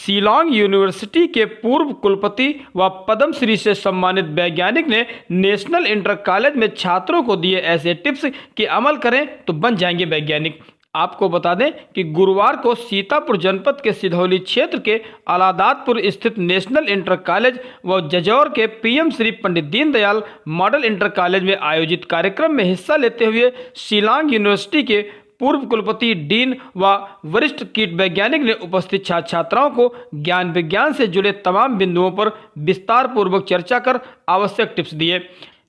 Shillong university के पूर्व कुलपति व पद्मश्री से सम्मानित वैज्ञानिक ने नेशनल इंटर कॉलेज में छात्रों को दिए ऐसे टिप्स कि अमल करें तो बन जाएंगे वैज्ञानिक। आपको बता दें कि गुरुवार को सीतापुर जनपद के सिधौली क्षेत्र के अलादातपुर स्थित नेशनल इंटर कॉलेज व जजौर के PM Shri Pandit Deendayal model inter college में आयोजित कार्यक्रम में हिस्सा लेते हुए शिलांग यूनिवर्सिटी के पूर्व कुलपति, डीन व वरिष्ठ कीट वैज्ञानिक ने उपस्थित छात्र छात्राओं को ज्ञान विज्ञान से जुड़े तमाम बिंदुओं पर विस्तार पूर्वक चर्चा कर आवश्यक टिप्स दिए।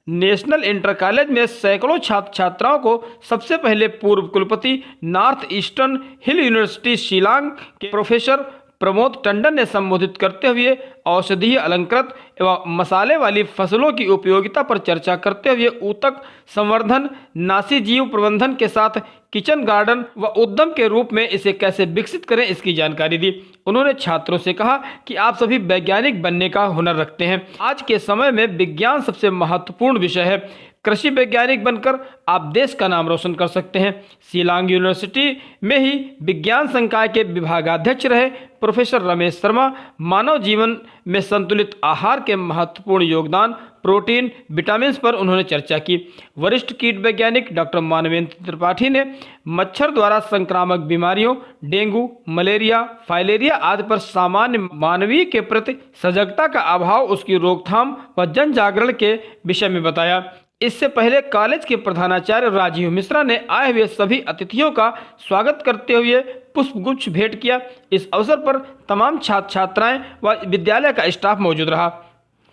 नेशनल इंटर कॉलेज में सैकड़ों छात्र छात्राओं को सबसे पहले पूर्व कुलपति, north Eastern Hill university Shillong के प्रोफेसर प्रमोद टंडन ने संबोधित करते हुए औषधीय अलंकृत एवं मसाले वाली फसलों की उपयोगिता पर चर्चा करते हुए ऊतक संवर्धन, नासी जीव प्रबंधन के साथ किचन गार्डन व उद्यम के रूप में इसे कैसे विकसित करें इसकी जानकारी दी। उन्होंने छात्रों से कहा कि आप सभी वैज्ञानिक बनने का हुनर रखते हैं। आज के समय में विज्ञान सबसे महत्वपूर्ण विषय है। कृषि वैज्ञानिक बनकर आप देश का नाम रोशन कर सकते हैं। शिलांग यूनिवर्सिटी में ही विज्ञान संकाय के विभागाध्यक्ष रहे प्रोफेसर रमेश शर्मा मानव जीवन में संतुलित आहार के महत्वपूर्ण योगदान, प्रोटीन, विटामिन पर उन्होंने चर्चा की। वरिष्ठ कीट वैज्ञानिक डॉक्टर मानवेंद्र त्रिपाठी ने मच्छर द्वारा संक्रामक बीमारियों, डेंगू, मलेरिया, फाइलेरिया आदि पर सामान्य मानवीय के प्रति सजगता का अभाव, उसकी रोकथाम व जन जागरण के विषय में बताया। इससे पहले कॉलेज के प्रधानाचार्य राजीव मिश्रा ने आए हुए सभी अतिथियों का स्वागत करते हुए पुष्पगुच्छ भेंट किया। इस अवसर पर तमाम छात्र छात्राएं व विद्यालय का स्टाफ मौजूद रहा।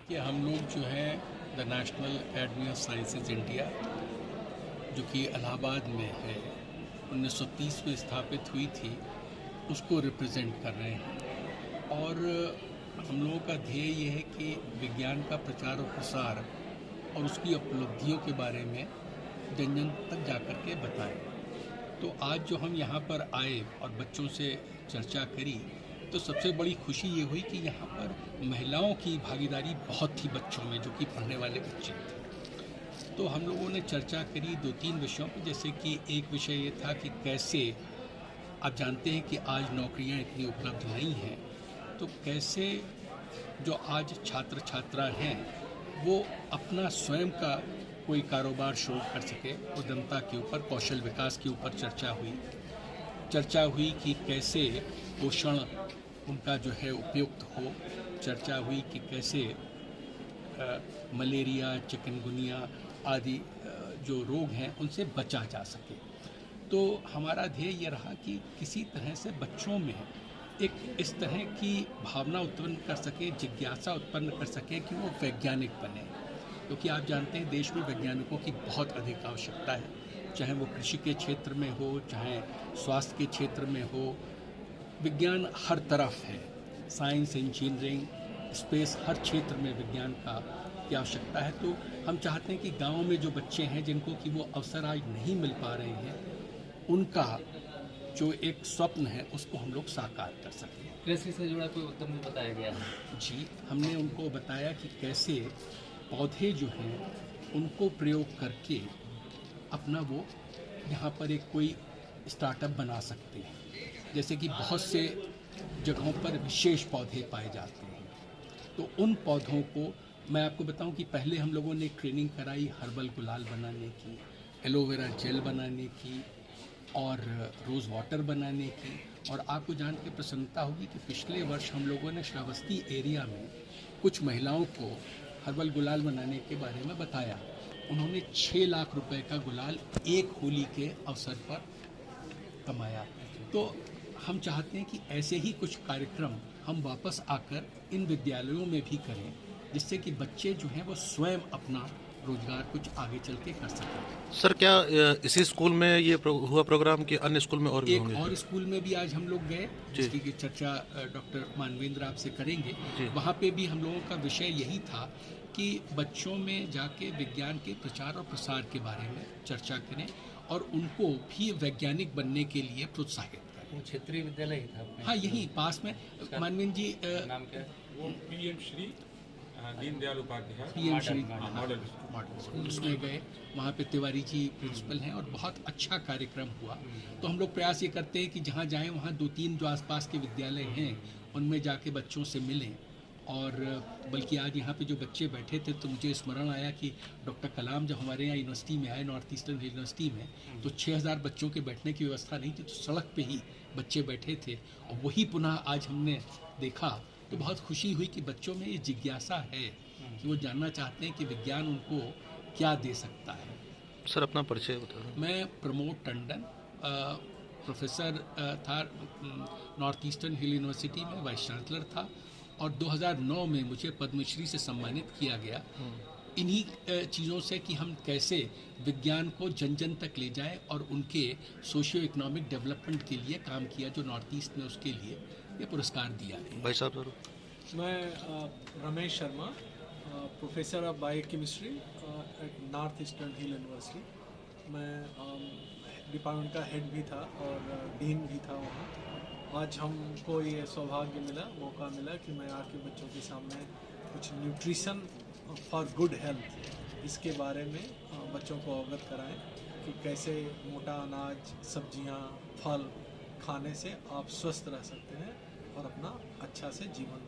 कि हम लोग जो है the national academy of sciences India, जो कि इलाहाबाद में है, 1930 में स्थापित हुई थी, उसको रिप्रेजेंट कर रहे हैं। और हम लोगों का ध्येय ये है कि विज्ञान का प्रचार और प्रसार और उसकी उपलब्धियों के बारे में जन जन तक जाकर के बताएं। तो आज जो हम यहाँ पर आए और बच्चों से चर्चा करी, तो सबसे बड़ी खुशी ये हुई कि यहाँ पर महिलाओं की भागीदारी बहुत थी बच्चों में, जो कि पढ़ने वाले बच्चे थे। तो हम लोगों ने चर्चा करी 2-3 विषयों पर, जैसे कि एक विषय ये था कि कैसे, आप जानते हैं कि आज नौकरियाँ इतनी उपलब्ध नहीं हैं, तो कैसे जो आज छात्र छात्रा हैं वो अपना स्वयं का कोई कारोबार शुरू कर सके। उद्यमता के ऊपर, कौशल विकास के ऊपर चर्चा हुई कि कैसे पोषण उनका जो है उपयुक्त हो। चर्चा हुई कि कैसे मलेरिया, चिकनगुनिया आदि जो रोग हैं उनसे बचा जा सके। तो हमारा ध्येय ये रहा कि किसी तरह से बच्चों में एक इस तरह की भावना उत्पन्न कर सके, जिज्ञासा उत्पन्न कर सके कि वो वैज्ञानिक बने। क्योंकि आप जानते हैं देश में वैज्ञानिकों की बहुत अधिक आवश्यकता है, चाहे वो कृषि के क्षेत्र में हो, चाहे स्वास्थ्य के क्षेत्र में हो। विज्ञान हर तरफ है, साइंस, इंजीनियरिंग, स्पेस, हर क्षेत्र में विज्ञान की आवश्यकता है। तो हम चाहते हैं कि गाँव में जो बच्चे हैं जिनको कि वो अवसर आज नहीं मिल पा रहे हैं, उनका जो एक स्वप्न है उसको हम लोग साकार कर सकें। कृषि से जुड़ा कोई उद्यम भी बताया गया है? जी, हमने उनको बताया कि कैसे पौधे जो हैं उनको प्रयोग करके अपना वो यहाँ पर एक कोई स्टार्टअप बना सकते हैं। जैसे कि बहुत से जगहों पर विशेष पौधे पाए जाते हैं, तो उन पौधों को मैं आपको बताऊं कि पहले हम लोगों ने ट्रेनिंग कराई हर्बल गुलाल बनाने की, एलोवेरा जेल बनाने की और रोज़ वाटर बनाने की। और आपको जान के प्रसन्नता होगी कि पिछले वर्ष हम लोगों ने श्रावस्ती एरिया में कुछ महिलाओं को हर्बल गुलाल बनाने के बारे में बताया। उन्होंने 6 लाख रुपए का गुलाल एक होली के अवसर पर कमाया। तो हम चाहते हैं कि ऐसे ही कुछ कार्यक्रम हम वापस आकर इन विद्यालयों में भी करें, जिससे कि बच्चे जो हैं वो स्वयं अपना रोजगार कुछ आगे चल के कर सकें। सर, क्या इसी स्कूल में ये हुआ प्रोग्राम कि अन्य स्कूल में और भी होंगे? एक और स्कूल में भी आज हम लोग गए, जिसकी चर्चा डॉक्टर मानवेंद्र आपसे करेंगे। वहाँ पे भी हम लोगों का विषय यही था कि बच्चों में जाके विज्ञान के प्रचार और प्रसार के बारे में चर्चा करें और उनको भी वैज्ञानिक बनने के लिए प्रोत्साहित करें। वो क्षेत्रीय विद्यालय ही था? हाँ, यहीं पास में। मानवेंद्र जी, नाम क्या है? वो PM Shri Deendayal Upadhyay PM Shri model model school उसमें गए। वहाँ पे तिवारी जी प्रिंसिपल हैं और बहुत अच्छा कार्यक्रम हुआ। तो हम लोग प्रयास ये करते हैं कि जहाँ जाएं वहाँ 2-3 जो आसपास के विद्यालय हैं उनमें जाके बच्चों से मिलें। और बल्कि आज यहाँ पे जो बच्चे बैठे थे तो मुझे स्मरण आया कि डॉक्टर कलाम जब हमारे यहाँ यूनिवर्सिटी में आए, नॉर्थ ईस्टर्न यूनिवर्सिटी में, तो 6000 बच्चों के बैठने की व्यवस्था नहीं थी, तो सड़क पे ही बच्चे बैठे थे। और वही पुनः आज हमने देखा तो बहुत खुशी हुई कि बच्चों में ये जिज्ञासा है कि वो जानना चाहते हैं कि विज्ञान उनको क्या दे सकता है। सर अपना परिचय बताएं। मैं प्रमोद टंडन, प्रोफेसर था नॉर्थ ईस्टर्न हिल यूनिवर्सिटी में, वाइस चांसलर था और 2009 में मुझे पद्मश्री से सम्मानित किया गया। इन्हीं चीज़ों से कि हम कैसे विज्ञान को जन जन तक ले जाएं और उनके सोशियो इकोनॉमिक डेवलपमेंट के लिए काम किया जो नॉर्थ ईस्ट में, उसके लिए ये पुरस्कार दिया है। भाई साहब सर। मैं Ramesh Sharma, professor of biochemistry at North Eastern Hill University. मैं डिपार्टमेंट का हेड भी था और डीन भी था वहाँ। आज हमको ये सौभाग्य मिला, मौका मिला कि मैं आके बच्चों के सामने कुछ न्यूट्रिशन फॉर गुड हेल्थ इसके बारे में बच्चों को अवगत कराएं कि कैसे मोटा अनाज, सब्जियां, फल खाने से आप स्वस्थ रह सकते हैं और अपना अच्छा से जीवन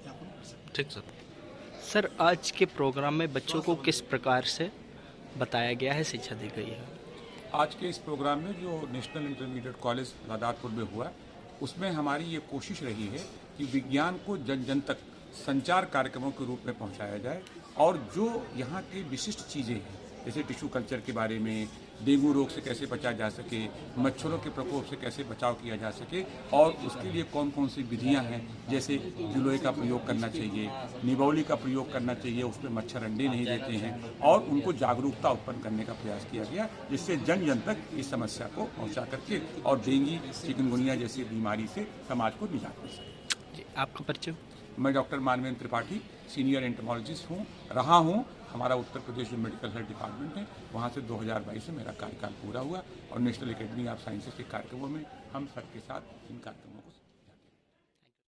यापन कर सकते हैं। ठीक सर। सर आज के प्रोग्राम में बच्चों को किस प्रकार से बताया गया है, शिक्षा दी गई है? आज के इस प्रोग्राम में जो नेशनल इंटरमीडिएट कॉलेज लादातपुर में हुआ, उसमें हमारी ये कोशिश रही है कि विज्ञान को जन जन तक संचार कार्यक्रमों के रूप में पहुंचाया जाए और जो यहाँ की विशिष्ट चीज़ें हैं जैसे टिश्यू कल्चर के बारे में, डेंगू रोग से कैसे बचा जा सके, मच्छरों के प्रकोप से कैसे बचाव किया जा सके और उसके लिए कौन कौन सी विधियां हैं, जैसे गिलोय का प्रयोग करना चाहिए, निबौली का प्रयोग करना चाहिए, उसमें मच्छर अंडे नहीं देते हैं और उनको जागरूकता उत्पन्न करने का प्रयास किया गया जिससे जन जन तक इस समस्या को पहुँचा करके और डेंगू, चिकनगुनिया जैसी बीमारी से समाज को निजात मिल सके। जी, आपका परिचय? मैं doctor Manvendra Tripathi senior entomologist रहा हूँ। हमारा उत्तर प्रदेश जो मेडिकल हेल्थ डिपार्टमेंट है वहाँ से 2022 से मेरा कार्यकाल पूरा हुआ और नेशनल एकेडमी ऑफ साइंसेज के कार्यक्रमों में हम सबके साथ इन कार्यक्रमों